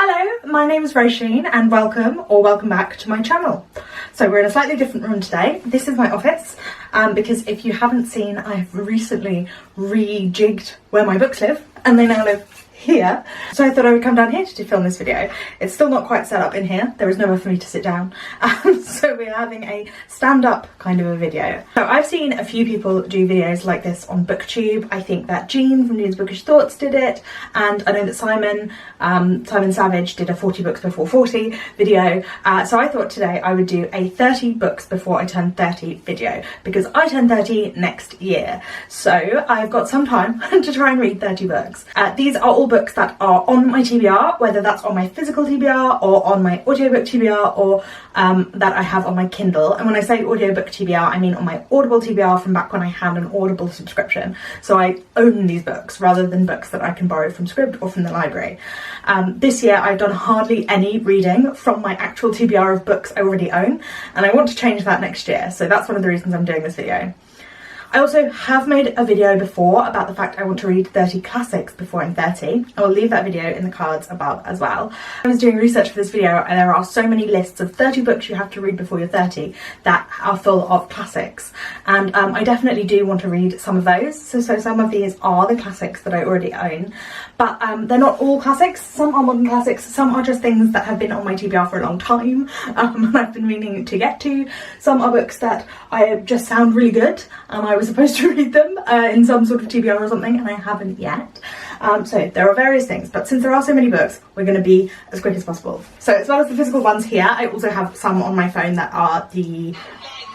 Hello, my name is Roisin and welcome back to my channel. So we're in a slightly different room today. This is my office because if you haven't seen, I have recently rejigged where my books live and they now live here. So I thought I would come down here to film this video. It's still not quite set up in here. There is nowhere for me to sit down. So we're having a stand-up kind of a video. So I've seen a few people do videos like this on BookTube. I think that Jean from Jean's Bookish Thoughts did it. And I know that Simon Savage did a 40 books before 40 video. So I thought today I would do a 30 books before I turn 30 video because I turn 30 next year. So I've got some time to try and read 30 books. These are all books that are on my TBR, whether that's on my physical TBR or on my audiobook TBR or that I have on my Kindle. And when I say audiobook TBR, I mean on my Audible TBR from back when I had an Audible subscription. So I own these books rather than books that I can borrow from Scribd or from the library. This year I've done hardly any reading from my actual TBR of books I already own, and I want to change that next year. So that's one of the reasons I'm doing this video. I also have made a video before about the fact I want to read 30 classics before I'm 30. I will leave that video in the cards above as well. I was doing research for this video and there are so many lists of 30 books you have to read before you're 30 that are full of classics. And I definitely do want to read some of those. So some of these are the classics that I already own. But they're not all classics. Some are modern classics. Some are just things that have been on my TBR for a long time and I've been meaning to get to. Some are books that I just sound really good and I was supposed to read them in some sort of TBR or something and I haven't yet. So there are various things, but since there are so many books, we're going to be as quick as possible. So as well as the physical ones here, I also have some on my phone that are the...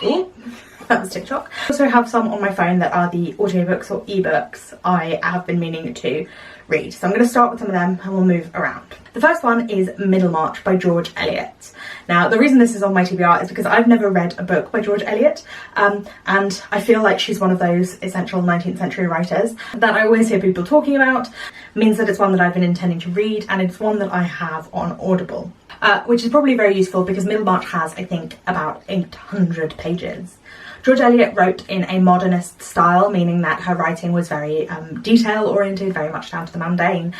Ooh, that was TikTok. I also have some on my phone that are the audiobooks or ebooks I have been meaning to read. So I'm going to start with some of them and we'll move around. The first one is Middlemarch by George Eliot. Now the reason this is on my TBR is because I've never read a book by George Eliot and I feel like she's one of those essential 19th century writers that I always hear people talking about. It means that it's one that I've been intending to read and it's one that I have on Audible. Which is probably very useful because Middlemarch has, I think, about 800 pages. George Eliot wrote in a modernist style, meaning that her writing was very detail-oriented, very much down to the mundane,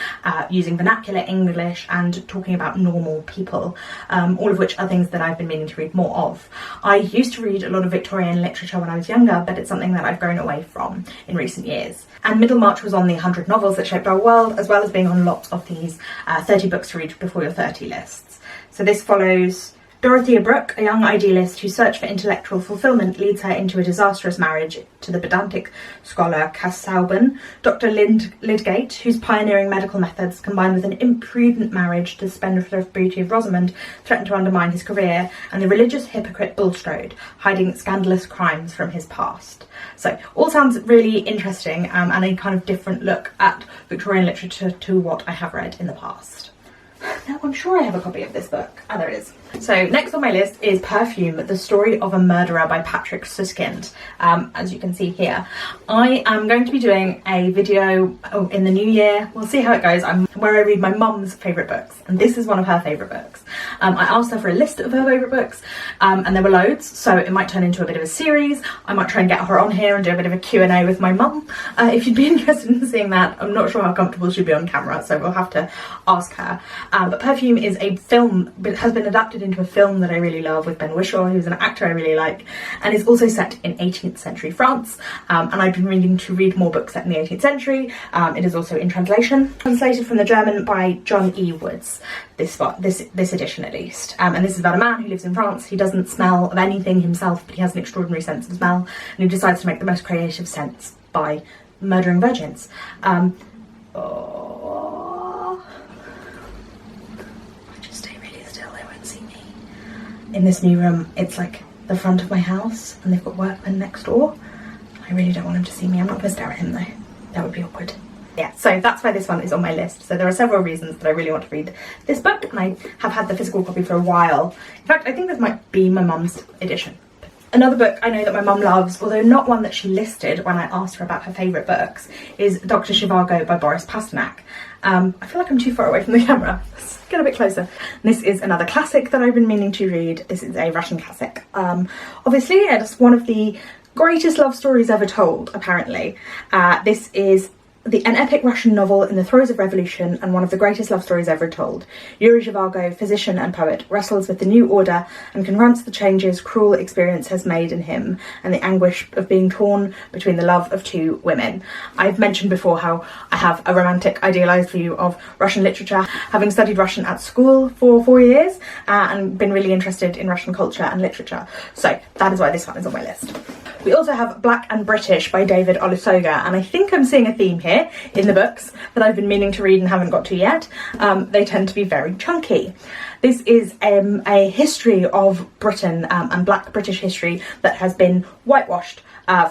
using vernacular English and talking about normal people, all of which are things that I've been meaning to read more of. I used to read a lot of Victorian literature when I was younger, but it's something that I've grown away from in recent years. And Middlemarch was on the 100 novels that shaped our world, as well as being on lots of these 30 books to read before you're 30 lists. So this follows Dorothea Brooke, a young idealist whose search for intellectual fulfilment leads her into a disastrous marriage to the pedantic scholar Casaubon, Dr. Lydgate, whose pioneering medical methods, combined with an imprudent marriage to the spendthrift beauty of Rosamond, threaten to undermine his career, and the religious hypocrite Bulstrode, hiding scandalous crimes from his past. So, all sounds really interesting and a kind of different look at Victorian literature to what I have read in the past. Now I'm sure I have a copy of this book. Ah, there it is. So next on my list is Perfume, the Story of a Murderer by Patrick Suskind. As you can see here, I am going to be doing a video in the new year. We'll see how it goes. Where I read my mum's favourite books, and this is one of her favourite books. I asked her for a list of her favourite books, and there were loads, so it might turn into a bit of a series. I might try and get her on here and do a bit of a Q&A with my mum. If you'd be interested in seeing that, I'm not sure how comfortable she'd be on camera, so we'll have to ask her. But Perfume is a film, but has been adapted into a film that I really love with Ben Whishaw, who's an actor I really like, and is also set in 18th century France. And I've been reading to read more books set in the 18th century. It is also in translation, translated from the German by John E. Woods. This edition at least. And this is about a man who lives in France. He doesn't smell of anything himself, but he has an extraordinary sense of smell, and he decides to make the most creative sense by murdering virgins. In this new room, it's like the front of my house and they've got workmen next door. I really don't want him to see me. I'm not going to stare at him though. That would be awkward. Yeah, so that's why this one is on my list. So there are several reasons that I really want to read this book, and I have had the physical copy for a while. In fact, I think this might be my mum's edition. Another book I know that my mum loves, although not one that she listed when I asked her about her favourite books, is Dr. Zhivago by Boris Pasternak. I feel like I'm too far away from the camera. Let's get a bit closer. This is another classic that I've been meaning to read. This is a Russian classic. Obviously, it's one of the greatest love stories ever told, apparently. This is an epic Russian novel in the throes of revolution and one of the greatest love stories ever told. Yuri Zhivago, physician and poet, wrestles with the new order and confronts the changes cruel experience has made in him and the anguish of being torn between the love of two women. I've mentioned before how I have a romantic idealised view of Russian literature, having studied Russian at school for 4 years and been really interested in Russian culture and literature. So that is why this one is on my list. We also have Black and British by David Olusoga, and I think I'm seeing a theme here in the books that I've been meaning to read and haven't got to yet. They tend to be very chunky. This is a history of Britain and Black British history that has been whitewashed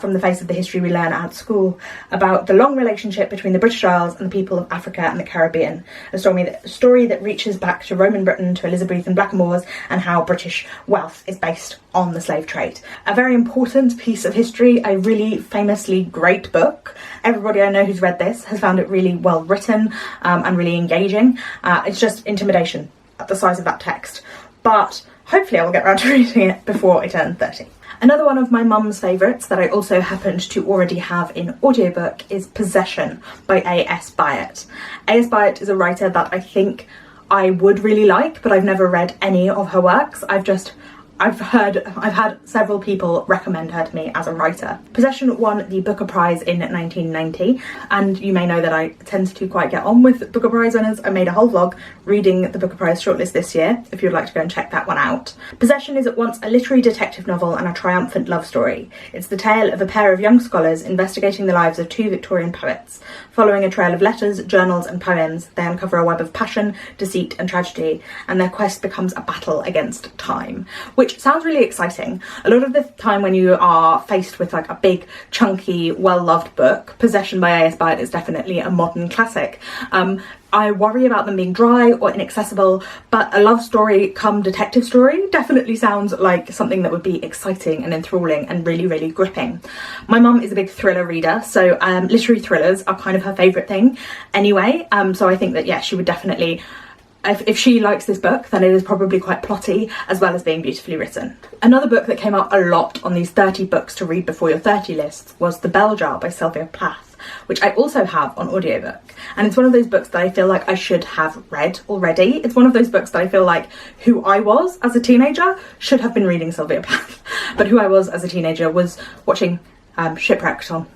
from the face of the history we learn at school, about the long relationship between the British Isles and the people of Africa and the Caribbean. A story that reaches back to Roman Britain, to Elizabethan blackamoors, and how British wealth is based on the slave trade. A very important piece of history, a really famously great book. Everybody I know who's read this has found it really well written and really engaging. It's just intimidation at the size of that text, but hopefully I will get around to reading it before I turn 30. Another one of my mum's favourites that I also happened to already have in audiobook is Possession by A.S. Byatt. A.S. Byatt is a writer that I think I would really like, but I've never read any of her works. I've had several people recommend her to me as a writer. Possession won the Booker Prize in 1990, and you may know that I tend to quite get on with Booker Prize winners. I made a whole vlog reading the Booker Prize shortlist this year, if you'd like to go and check that one out. Possession is at once a literary detective novel and a triumphant love story. It's the tale of a pair of young scholars investigating the lives of two Victorian poets. Following a trail of letters, journals and poems, they uncover a web of passion, deceit and tragedy, and their quest becomes a battle against time, which sounds really exciting. A lot of the time when you are faced with like a big, chunky, well-loved book, Possession by A.S. Byatt is definitely a modern classic. I worry about them being dry or inaccessible, but a love story come detective story definitely sounds like something that would be exciting and enthralling and really, really gripping. My mum is a big thriller reader, so literary thrillers are kind of her favourite thing anyway, so I think that, yeah, she would definitely... If she likes this book, then it is probably quite plotty as well as being beautifully written. Another book that came up a lot on these 30 books to read before your 30 lists was The Bell Jar by Sylvia Plath, which I also have on audiobook. And it's one of those books that I feel like I should have read already. It's one of those books that I feel like who I was as a teenager should have been reading Sylvia Plath, but who I was as a teenager was watching Shipwrecked on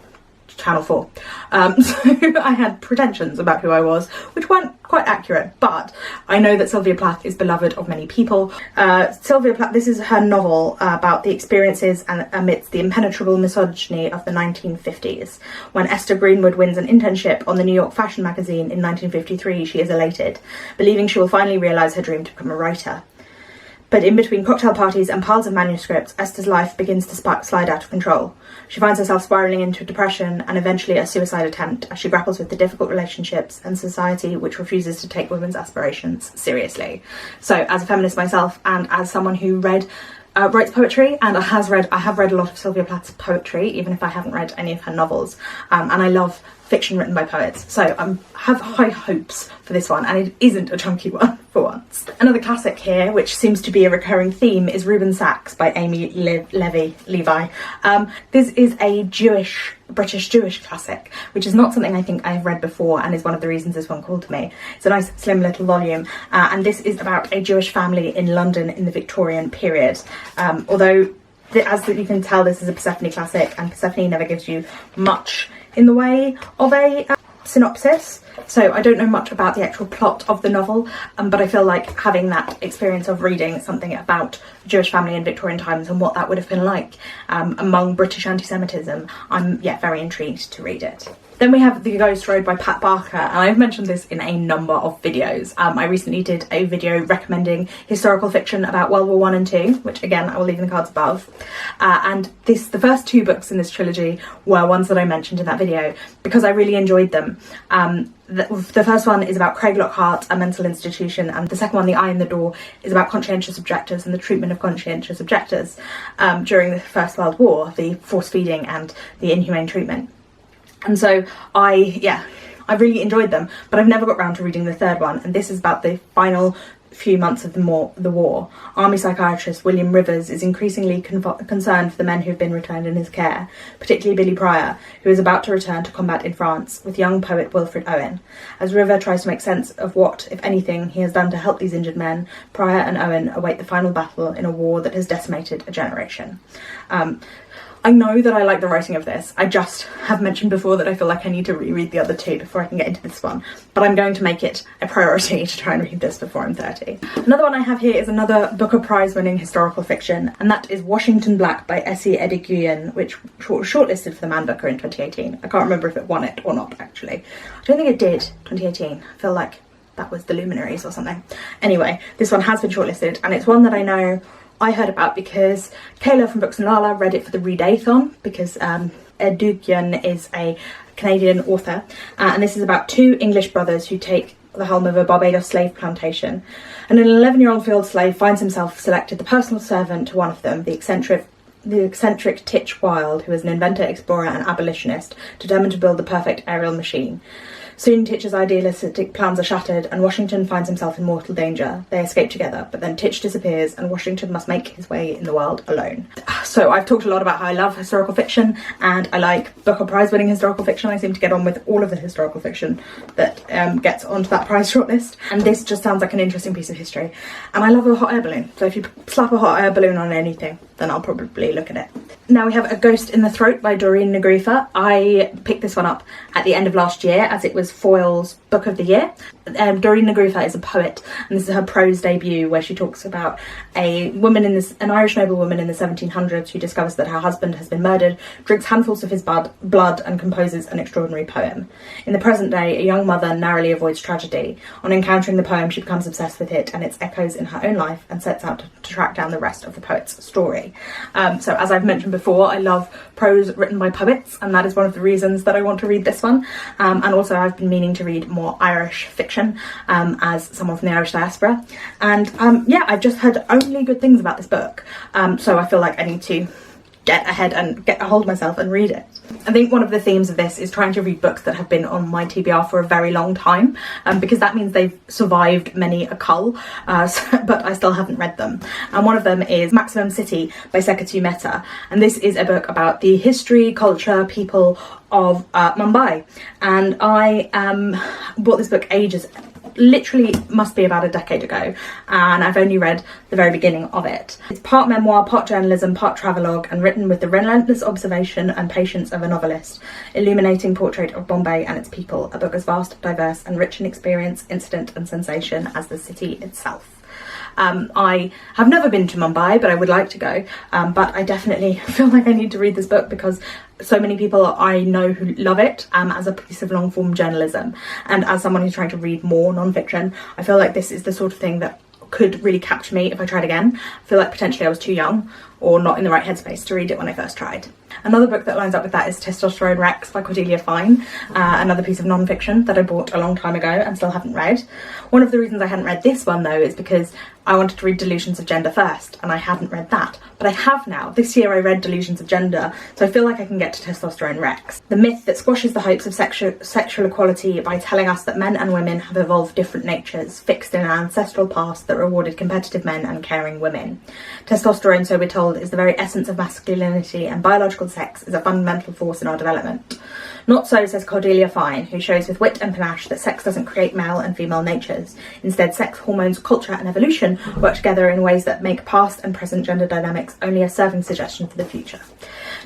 Channel 4. So I had pretensions about who I was, which weren't quite accurate, but I know that Sylvia Plath is beloved of many people. Sylvia Plath, this is her novel about the experiences and amidst the impenetrable misogyny of the 1950s. When Esther Greenwood wins an internship on the New York fashion magazine in 1953, she is elated, believing she will finally realise her dream to become a writer. But in between cocktail parties and piles of manuscripts, Esther's life begins to slide out of control. She finds herself spiralling into depression and eventually a suicide attempt as she grapples with the difficult relationships and society which refuses to take women's aspirations seriously. So as a feminist myself and as someone who writes poetry and I have read a lot of Sylvia Plath's poetry, even if I haven't read any of her novels, and I love fiction written by poets, so I have high hopes for this one, and it isn't a chunky one for once. Another classic here, which seems to be a recurring theme, is Reubens by Amy Levy. This is a British Jewish classic, which is not something I think I've read before and is one of the reasons this one called to me. It's a nice slim little volume, and this is about a Jewish family in London in the Victorian period. Although, as you can tell, this is a Persephone classic, and Persephone never gives you much in the way of a synopsis, so I don't know much about the actual plot of the novel, but I feel like having that experience of reading something about the Jewish family in Victorian times and what that would have been like among British anti-Semitism, I'm very intrigued to read it. Then we have The Ghost Road by Pat Barker, and I've mentioned this in a number of videos. I recently did a video recommending historical fiction about World War I and II, which again I will leave in the cards above. And the first two books in this trilogy were ones that I mentioned in that video because I really enjoyed them. The first one is about Craig Lockhart, a mental institution, and the second one, The Eye in the Door, is about conscientious objectors and the treatment of conscientious objectors during the First World War, the force feeding and the inhumane treatment. And so I really enjoyed them, but I've never got round to reading the third one, and this is about the final few months of the war, army psychiatrist William Rivers is increasingly concerned for the men who've been returned in his care, particularly Billy Pryor, who is about to return to combat in France with young poet Wilfred Owen. As River tries to make sense of what, if anything, he has done to help these injured men, Pryor and Owen await the final battle in a war that has decimated a generation. I know that I like the writing of this. I just have mentioned before that I feel like I need to reread the other two before I can get into this one, but I'm going to make it a priority to try and read this before I'm 30. Another one I have here is another Booker Prize winning historical fiction, and that is Washington Black by Essie Edugyan, which was shortlisted for the Man Booker in 2018. I can't remember if it won it or not, actually. I don't think it did, 2018. I feel like that was the Luminaries or something. Anyway, this one has been shortlisted, and it's one that I know I heard about because Kayla from Books and Lala read it for the Readathon, because Edugyan is a Canadian author, and this is about two English brothers who take the helm of a Barbados slave plantation, and an 11-year-old field slave finds himself selected the personal servant to one of them, the eccentric Titch Wilde, who is an inventor, explorer and abolitionist, determined to build the perfect aerial machine. Soon Titch's idealistic plans are shattered and Washington finds himself in mortal danger. They escape together, but then Titch disappears and Washington must make his way in the world alone. So I've talked a lot about how I love historical fiction and I like Booker Prize winning historical fiction. I seem to get on with all of the historical fiction that gets onto that prize shortlist, and this just sounds like an interesting piece of history. And I love a hot air balloon, so if you slap a hot air balloon on anything, then I'll probably look at it. Now we have A Ghost in the Throat by Doireann Ghriofa. I picked this one up at the end of last year as it was Foyle's Book of the Year. Doireann Ghriofa is a poet, and this is her prose debut where she talks about an Irish noblewoman in the 1700s who discovers that her husband has been murdered, drinks handfuls of his blood and composes an extraordinary poem. In the present day, a young mother narrowly avoids tragedy. On encountering the poem, she becomes obsessed with it and its echoes in her own life and sets out to track down the rest of the poet's story. So as I've mentioned before, I love prose written by poets, and that is one of the reasons that I want to read this one. And also I've been meaning to read more Irish fiction as someone from the Irish diaspora. And yeah, I've just heard only good things about this book. So I feel like I need to get ahead and get a hold of myself and read it. I think one of the themes of this is trying to read books that have been on my TBR for a very long time, because that means they've survived many a cull, but I still haven't read them. And one of them is Maximum City by Seketu Mehta, and this is a book about the history, culture, people of Mumbai. And I bought this book literally must be about a decade ago, and I've only read the very beginning of it. It's part memoir, part journalism, part travelogue, and written with the relentless observation and patience of a novelist, illuminating portrait of Bombay and its people, a book as vast, diverse and rich in experience, incident and sensation as the city itself. I have never been to Mumbai, but I would like to go, but I definitely feel like I need to read this book because so many people I know who love it as a piece of long form journalism, and as someone who's trying to read more non-fiction, I feel like this is the sort of thing that could really capture me if I tried again. I feel like potentially I was too young or not in the right headspace to read it when I first tried. Another book that lines up with that is Testosterone Rex by Cordelia Fine, another piece of non-fiction that I bought a long time ago and still haven't read. One of the reasons I hadn't read this one though is because I wanted to read Delusions of Gender first, and I hadn't read that, but I have now. This year I read Delusions of Gender, so I feel like I can get to Testosterone Rex. The myth that squashes the hopes of sexual equality by telling us that men and women have evolved different natures, fixed in an ancestral past that rewarded competitive men and caring women. Testosterone, so we're told, is the very essence of masculinity, and biological sex is a fundamental force in our development. Not so, says Cordelia Fine, who shows with wit and panache that sex doesn't create male and female natures. Instead, sex, hormones, culture and evolution work together in ways that make past and present gender dynamics only a serving suggestion for the future,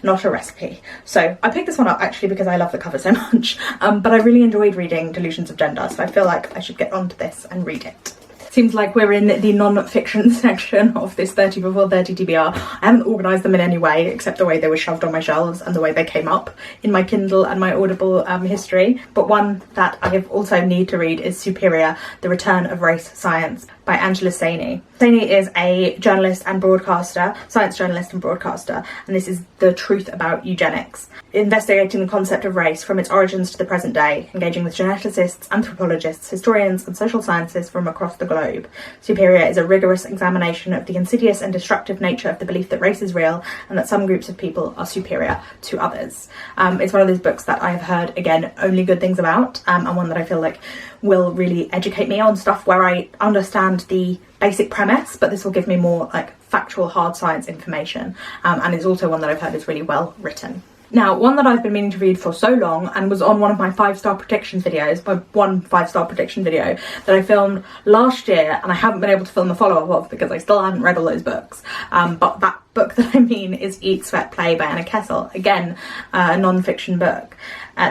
not a recipe. So I picked this one up actually because I love the cover so much, but I really enjoyed reading Delusions of Gender, so I feel like I should get onto this and read it. Seems like we're in the non-fiction section of this 30 before 30 TBR. I haven't organised them in any way except the way they were shoved on my shelves and the way they came up in my Kindle and my Audible history. But one that I have also need to read is Superior, The Return of Race Science by Angela Saini. Saini is a journalist and broadcaster, science journalist and broadcaster, and this is the truth about eugenics, investigating the concept of race from its origins to the present day, engaging with geneticists, anthropologists, historians and social scientists from across the globe globe. Superior is a rigorous examination of the insidious and destructive nature of the belief that race is real and that some groups of people are superior to others. It's one of those books that I've heard, again, only good things about, and one that I feel like will really educate me on stuff where I understand the basic premise, but this will give me more like factual hard science information, and it's also one that I've heard is really well written. Now, one that I've been meaning to read for so long and was on one of my 5-star predictions videos, my one 5-star prediction video that I filmed last year, and I haven't been able to film the follow-up of because I still haven't read all those books. But that book that I mean is Eat, Sweat, Play by Anna Kessel. Again, a non-fiction book.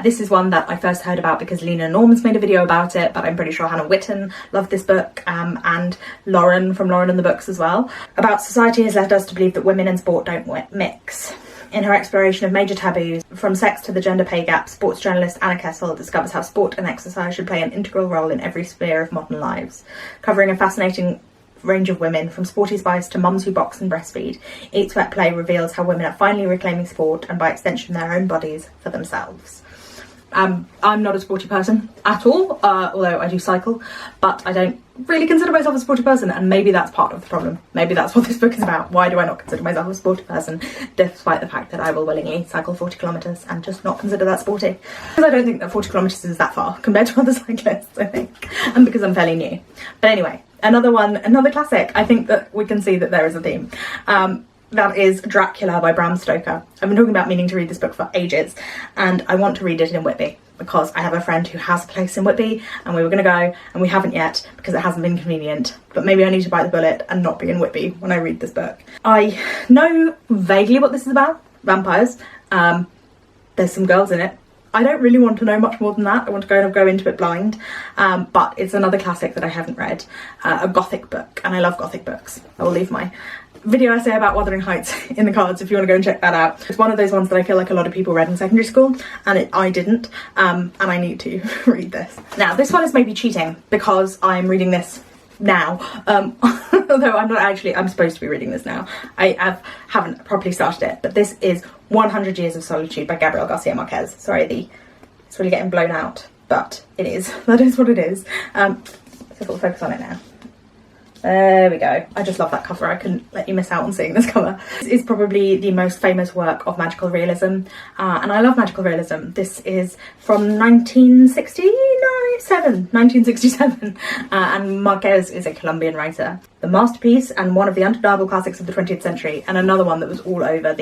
This is one that I first heard about because Lena Norman's made a video about it, but I'm pretty sure Hannah Witten loved this book, and Lauren from Lauren and the Books as well. About society has led us to believe that women and sport don't mix. In her exploration of major taboos, from sex to the gender pay gap, sports journalist Anna Kessel discovers how sport and exercise should play an integral role in every sphere of modern lives. Covering a fascinating range of women, from sporty spice to mums who box and breastfeed, Eat, Sweat, Play reveals how women are finally reclaiming sport and by extension their own bodies for themselves. I'm not a sporty person at all, although I do cycle, but I don't really consider myself a sporty person, and maybe that's part of the problem. Maybe that's what this book is about. Why do I not consider myself a sporty person, despite the fact that I will willingly cycle 40 kilometres and just not consider that sporty? Because I don't think that 40 kilometres is that far compared to other cyclists, I think, and because I'm fairly new. But anyway, another classic. I think that we can see that there is a theme. That is Dracula by Bram Stoker. I've been talking about meaning to read this book for ages, and I want to read it in Whitby because I have a friend who has a place in Whitby and we were going to go and we haven't yet because it hasn't been convenient. But maybe I need to bite the bullet and not be in Whitby when I read this book. I know vaguely what this is about. Vampires. There's some girls in it. I don't really want to know much more than that. I want to go into it blind, but it's another classic that I haven't read, a gothic book, and I love gothic books. I will leave my video essay about Wuthering Heights in the cards if you want to go and check that out. It's one of those ones that I feel like a lot of people read in secondary school, and I didn't, and I need to read this. Now, this one is maybe cheating because I'm reading this now, although I'm supposed to be reading this now. I haven't properly started it, but this is 100 Years of Solitude by Gabriel Garcia Marquez. Sorry, it's really getting blown out, but it is. That is what it is. So we'll focus on it now. There we go. I just love that cover. I couldn't let you miss out on seeing this cover. This is probably the most famous work of magical realism, and I love magical realism. This is from 1967, and Marquez is a Colombian writer. The masterpiece and one of the undeniable classics of the 20th century, and another one that was all over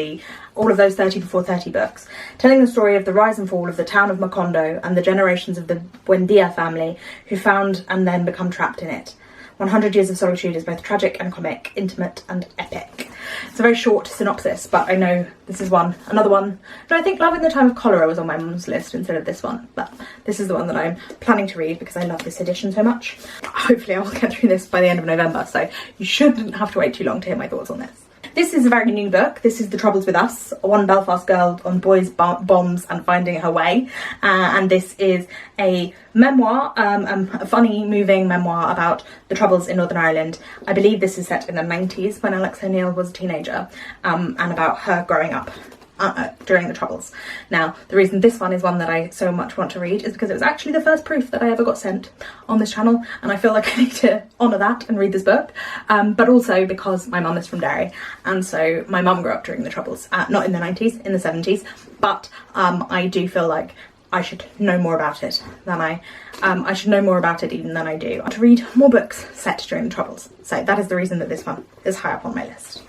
all of those 30 before 30 books, telling the story of the rise and fall of the town of Macondo and the generations of the Buendia family who found and then become trapped in it. 100 Years of Solitude is both tragic and comic, intimate and epic. It's a very short synopsis, but I know this is another one. I think Love in the Time of Cholera was on my mum's list instead of this one, but this is the one that I'm planning to read because I love this edition so much. Hopefully I will get through this by the end of November, so you shouldn't have to wait too long to hear my thoughts on this. This is a very new book. This is The Troubles with Us, one Belfast girl on boys, bombs and finding her way. And this is a memoir, a funny, moving memoir about the Troubles in Northern Ireland. I believe this is set in the 90s when Alex O'Neill was a teenager, and about her growing up during the Troubles. Now, the reason this one is one that I so much want to read is because it was actually the first proof that I ever got sent on this channel, and I feel like I need to honour that and read this book, but also because my mum is from Derry, and so my mum grew up during the Troubles, not in the 90s, in the 70s, but I do feel like I should know more about it than I should know more about it even than I do. I want to read more books set during the Troubles, so that is the reason that this one is high up on my list.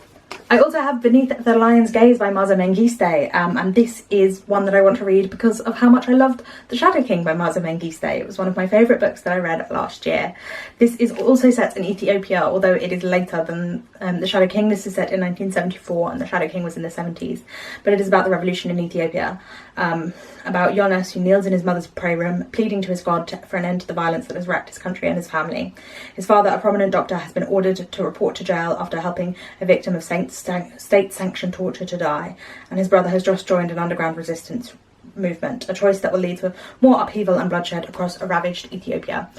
I also have Beneath the Lion's Gaze by Maza Mengistu, and this is one that I want to read because of how much I loved The Shadow King by Maza Mengistu. It was one of my favourite books that I read last year. This is also set in Ethiopia, although it is later than The Shadow King. This is set in 1974 and The Shadow King was in the 70s, but it is about the revolution in Ethiopia, about Jonas, who kneels in his mother's prayer room, pleading to his God for an end to the violence that has wrecked his country and his family. His father, a prominent doctor, has been ordered to report to jail after helping a victim of state-sanctioned torture to die, and his brother has just joined an underground resistance movement, a choice that will lead to more upheaval and bloodshed across a ravaged Ethiopia.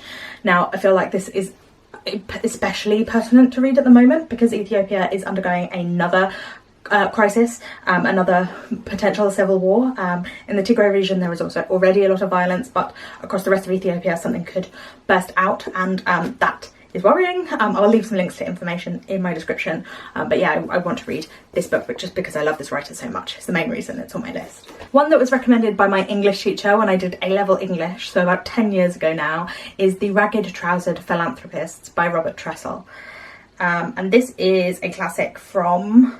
Now, I feel like this is especially pertinent to read at the moment because Ethiopia is undergoing another crisis, another potential civil war. In the Tigray region there is also already a lot of violence, but across the rest of Ethiopia something could burst out, and that is worrying. I'll leave some links to information in my description, but yeah, I want to read this book, but just because I love this writer so much. It's the main reason it's on my list. One that was recommended by my English teacher when I did A-level English, so about 10 years ago now, is The Ragged Trousered Philanthropists by Robert Tressel. And this is a classic from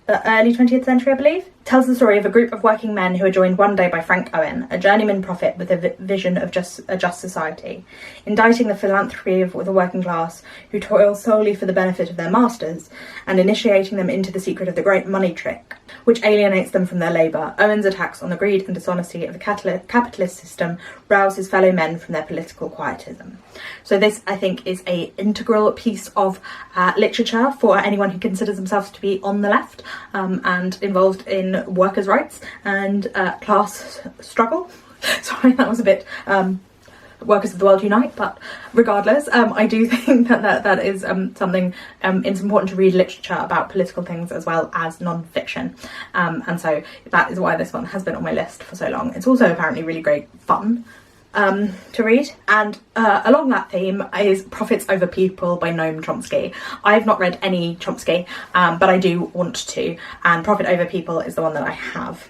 the early 20th century, I believe. Tells the story of a group of working men who are joined one day by Frank Owen, a journeyman prophet with a vision of a just society, indicting the philanthropy of the working class who toil solely for the benefit of their masters, and initiating them into the secret of the great money trick, which alienates them from their labour. Owen's attacks on the greed and dishonesty of the capitalist system rouse his fellow men from their political quietism. So this, I think, is an integral piece of literature for anyone who considers themselves to be on the left and involved in workers' rights and class struggle. Sorry, that was a bit Workers of the World Unite, but regardless, I do think that is something it's important to read literature about political things as well as non-fiction, and so that is why this one has been on my list for so long. It's also apparently really great fun to read, and along that theme is Profits Over People by Noam Chomsky. I have not read any Chomsky, but I do want to, and Profit Over People is the one that I have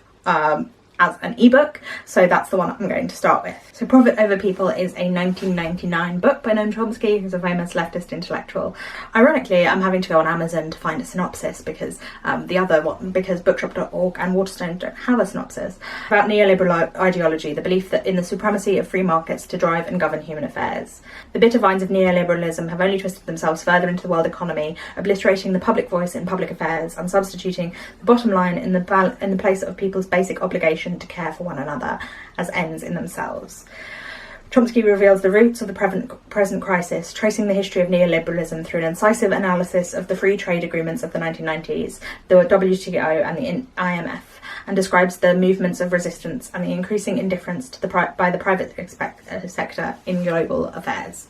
as an ebook, so that's the one I'm going to start with. So Profit Over People is a 1999 book by Noam Chomsky, who's a famous leftist intellectual. Ironically, I'm having to go on Amazon to find a synopsis because because bookshop.org and Waterstones don't have a synopsis, about neoliberal ideology, the belief that in the supremacy of free markets to drive and govern human affairs. The bitter vines of neoliberalism have only twisted themselves further into the world economy, obliterating the public voice in public affairs and substituting the bottom line in the place of people's basic obligation to care for one another as ends in themselves. Chomsky reveals the roots of the present crisis, tracing the history of neoliberalism through an incisive analysis of the free trade agreements of the 1990s, the WTO and the IMF, and describes the movements of resistance and the increasing indifference to by the private sector in global affairs.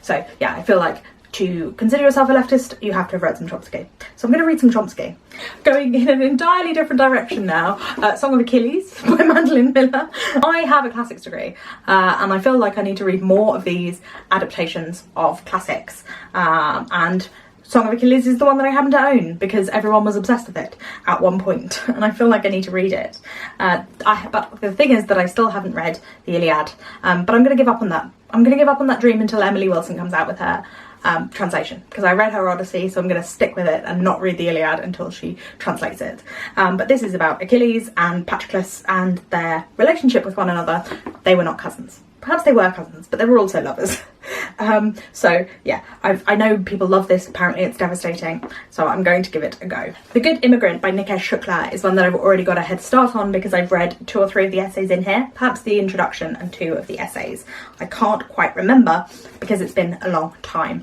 So yeah, I feel like to consider yourself a leftist, you have to have read some Chomsky. So I'm going to read some Chomsky. Going in an entirely different direction now, Song of Achilles by Madeline Miller. I have a classics degree, and I feel like I need to read more of these adaptations of classics, and Song of Achilles is the one that I happen to own because everyone was obsessed with it at one point, and I feel like I need to read it. But the thing is that I still haven't read the Iliad, but I'm going to give up on that. I'm going to give up on that dream until Emily Wilson comes out with her translation, because I read her Odyssey, so I'm going to stick with it and not read the Iliad until she translates it. But this is about Achilles and Patroclus and their relationship with one another. They were not cousins. Perhaps they were cousins, but they were also lovers. So yeah, I know people love this. Apparently it's devastating, so I'm going to give it a go. The Good Immigrant by Nikesh Shukla is one that I've already got a head start on because I've read 2 or 3 of the essays in here, perhaps the introduction and 2 of the essays. I can't quite remember because it's been a long time.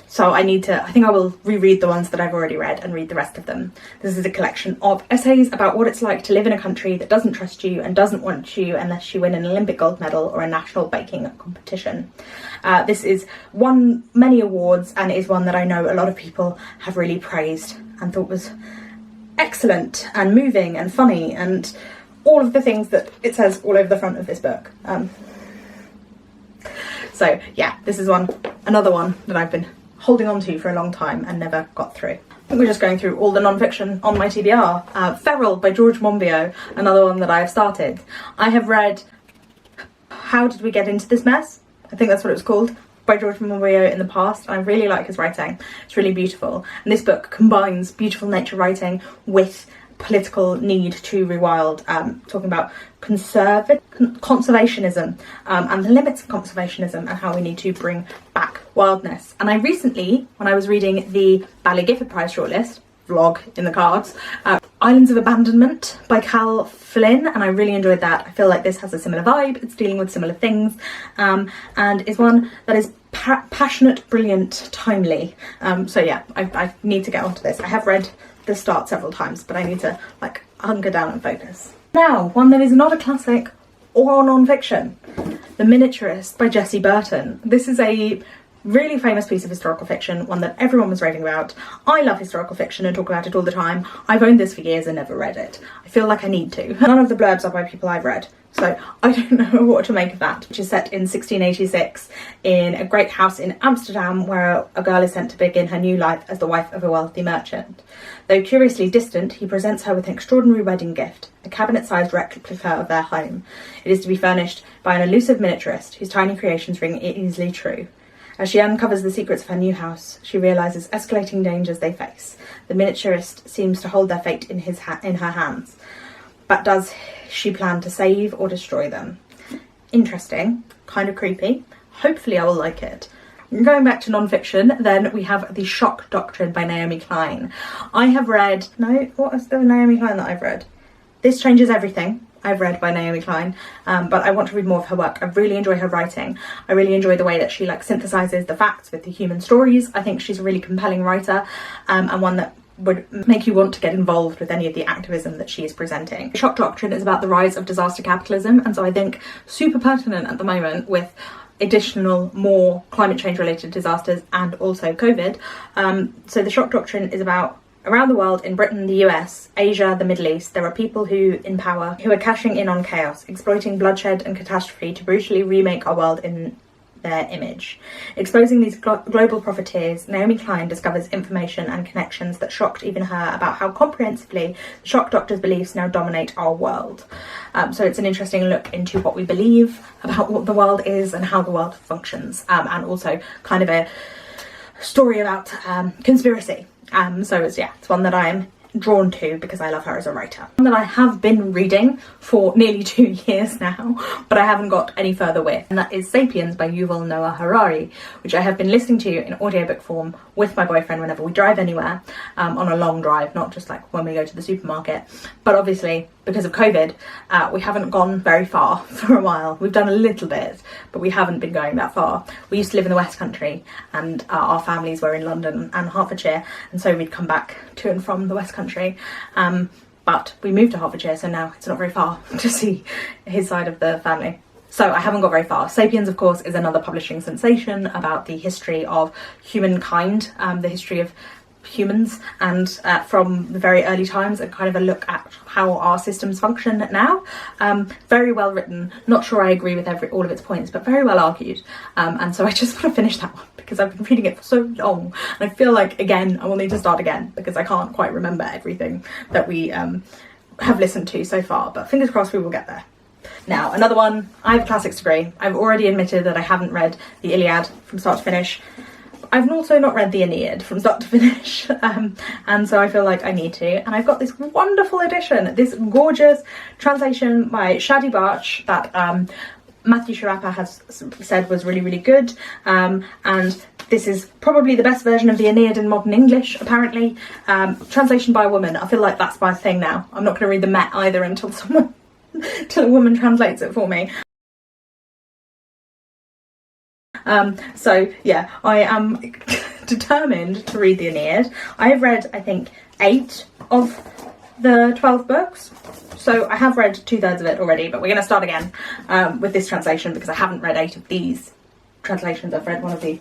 So I think I will reread the ones that I've already read and read the rest of them. This is a collection of essays about what it's like to live in a country that doesn't trust you and doesn't want you unless you win an Olympic gold medal or a national baking competition. This is won many awards and is one that I know a lot of people have really praised and thought was excellent and moving and funny and all of the things that it says all over the front of this book. So yeah, this is another one that I've been holding on to for a long time and never got through. I think we're just going through all the non-fiction on my TBR. Feral by George Monbiot, another one that I have started. I have read How Did We Get Into This Mess? I think that's what it was called, by George Monbiot in the past. I really like his writing. It's really beautiful. And this book combines beautiful nature writing with political need to rewild, talking about conservationism and the limits of conservationism and how we need to bring back wildness. And I recently, when I was reading the Bally Gifford Prize shortlist, vlog in the cards, Islands of Abandonment by Cal Flynn, and I really enjoyed that. I feel like this has a similar vibe, it's dealing with similar things, and is one that is passionate, brilliant, timely. So yeah, I need to get onto this. I have read the start several times, but I need to hunker down and focus. Now, one that is not a classic or non-fiction, The Miniaturist by Jessie Burton. This is a really famous piece of historical fiction, one that everyone was raving about. I love historical fiction and talk about it all the time. I've owned this for years and never read it. I feel like I need to. None of the blurbs are by people I've read, So I don't know what to make of that, which is set in 1686 in a great house in Amsterdam where a girl is sent to begin her new life as the wife of a wealthy merchant. Though curiously distant, he presents her with an extraordinary wedding gift, a cabinet-sized replica of their home. It is to be furnished by an elusive miniaturist whose tiny creations ring easily true. As she uncovers the secrets of her new house, she realises escalating dangers they face. The miniaturist seems to hold their fate in her hands. But does she plan to save or destroy them? Interesting, kind of creepy. Hopefully I will like it. Going back to non-fiction, then we have The Shock Doctrine by Naomi Klein. I have read... No, what is the Naomi Klein that I've read? This Changes Everything. I've read by Naomi Klein, but I want to read more of her work. I really enjoy her writing. I really enjoy the way that she synthesizes the facts with the human stories. I think she's a really compelling writer, and one that would make you want to get involved with any of the activism that she is presenting. The Shock Doctrine is about the rise of disaster capitalism, and so I think super pertinent at the moment with additional more climate change related disasters and also COVID. So the Shock Doctrine is about around the world, in Britain, the US, Asia, the Middle East, there are people in power who are cashing in on chaos, exploiting bloodshed and catastrophe to brutally remake our world in their image. Exposing these global profiteers, Naomi Klein discovers information and connections that shocked even her about how comprehensively the Shock Doctor's beliefs now dominate our world. So it's an interesting look into what we believe about what the world is and how the world functions, and also kind of a story about conspiracy. So it's one that I'm drawn to because I love her as a writer. One that I have been reading for nearly 2 years now, but I haven't got any further with, and that is Sapiens by Yuval Noah Harari, which I have been listening to in audiobook form with my boyfriend whenever we drive anywhere, on a long drive, not just like when we go to the supermarket. But obviously, because of COVID, we haven't gone very far for a while. We've done a little bit, but we haven't been going that far. We used to live in the West Country, and our families were in London and Hertfordshire, and so we'd come back to and from the West Country. But we moved to Hertfordshire, so now it's not very far to see his side of the family. So I haven't got very far. Sapiens, of course, is another publishing sensation about the history of humankind, the history of humans, and from the very early times, and kind of a look at how our systems function now. Very well written. Not sure I agree with all of its points, but very well argued. And so I just want to finish that one because I've been reading it for so long, and I feel like, again, I will need to start again because I can't quite remember everything that we have listened to so far, but fingers crossed we will get there. Now, another one, I have a classics degree. I've already admitted that I haven't read the Iliad from start to finish. I've also not read the Aeneid from start to finish, and so I feel like I need to. And I've got this wonderful edition, this gorgeous translation by Shadi Barch that Matthew Sharapa has said was really, really good. And this is probably the best version of the Aeneid in modern English, apparently. Translation by a woman. I feel like that's my thing now. I'm not going to read the Met either until a woman translates it for me. So yeah, I am determined to read the Aeneid. I have read, I think, 8 of the 12 books, so I have read 2/3 of it already, but we're going to start again with this translation because I haven't read 8 of these translations. I've read one of the...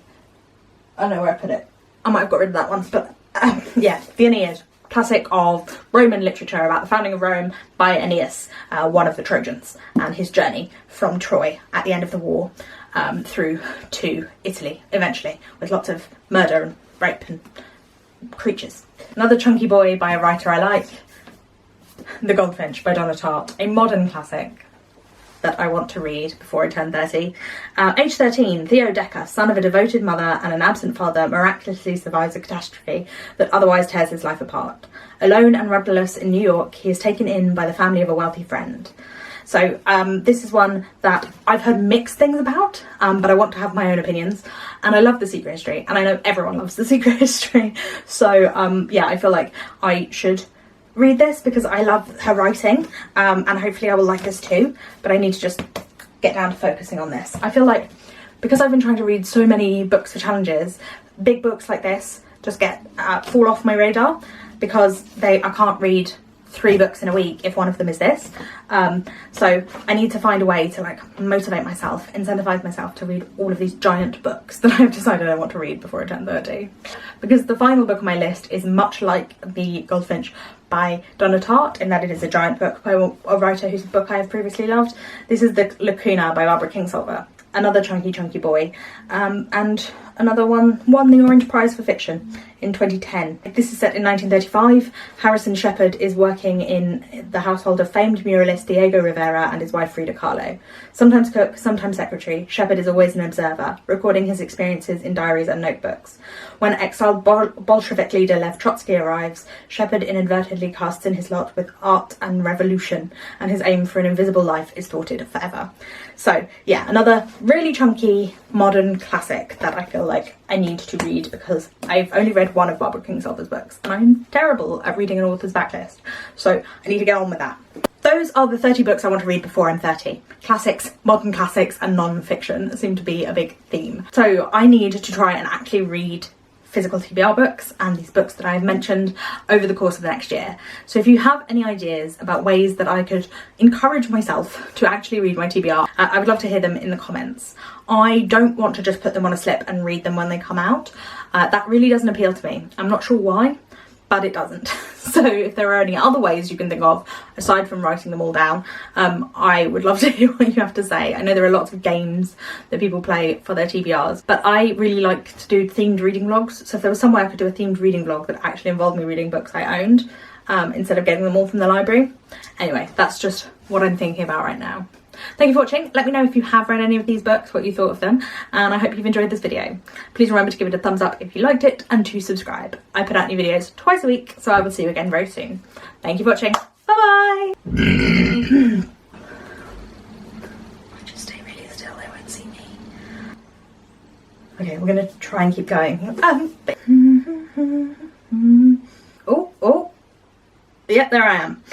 I don't know where I put it. I might have got rid of that one, but yeah, the Aeneid. Classic of Roman literature about the founding of Rome by Aeneas, one of the Trojans, and his journey from Troy at the end of the war through to Italy, eventually, with lots of murder and rape and creatures. Another chunky boy by a writer I like, The Goldfinch by Donna Tartt, a modern classic that I want to read before I turn 30. Age 13, Theo Decker, son of a devoted mother and an absent father, miraculously survives a catastrophe that otherwise tears his life apart. Alone and rudderless in New York, he is taken in by the family of a wealthy friend. So this is one that I've heard mixed things about, but I want to have my own opinions. And I love The Secret History, and I know everyone loves The Secret History. So yeah, I feel like I should read this because I love her writing, and hopefully I will like this too, but I need to just get down to focusing on this. I feel like because I've been trying to read so many books for challenges, big books like this just fall off my radar because I can't read 3 books in a week if one of them is this. So I need to find a way to like motivate myself, incentivize myself to read all of these giant books that I've decided I want to read before I turn 30. Because the final book on my list is much like The Goldfinch by Donna Tartt, in that it is a giant book by a writer whose book I have previously loved. This is The Lacuna by Barbara Kingsolver. Another chunky boy, and another one won the Orange Prize for Fiction in 2010. This is set in 1935. Harrison Shepherd is working in the household of famed muralist Diego Rivera and his wife Frida Kahlo. Sometimes cook, sometimes secretary, Shepherd is always an observer, recording his experiences in diaries and notebooks. When exiled Bolshevik leader Lev Trotsky arrives, Shepherd inadvertently casts in his lot with art and revolution, and his aim for an invisible life is thwarted forever. So yeah, another really chunky modern classic that I feel like I need to read, because I've only read one of Barbara Kingsolver's books and I'm terrible at reading an author's backlist, so I need to get on with that. Those are the 30 books I want to read before I'm 30. Classics, modern classics and non-fiction seem to be a big theme. So I need to try and actually read physical TBR books and these books that I have mentioned over the course of the next year. So if you have any ideas about ways that I could encourage myself to actually read my TBR, I would love to hear them in the comments. I don't want to just put them on a slip and read them when they come out. That really doesn't appeal to me. I'm not sure why, but it doesn't. So if there are any other ways you can think of, aside from writing them all down, I would love to hear what you have to say. I know there are lots of games that people play for their TBRs, but I really like to do themed reading vlogs. So if there was some way I could do a themed reading vlog that actually involved me reading books I owned, instead of getting them all from the library. Anyway, that's just what I'm thinking about right now. Thank you for watching. Let me know if you have read any of these books, what you thought of them, and I hope you've enjoyed this video. Please remember to give it a thumbs up if you liked it, and to subscribe. I put out new videos twice a week, so I will see you again very soon. Thank you for watching. Bye bye. Just stay really still, they won't see me. Okay, we're gonna try and keep going. Oh, yeah, there I am.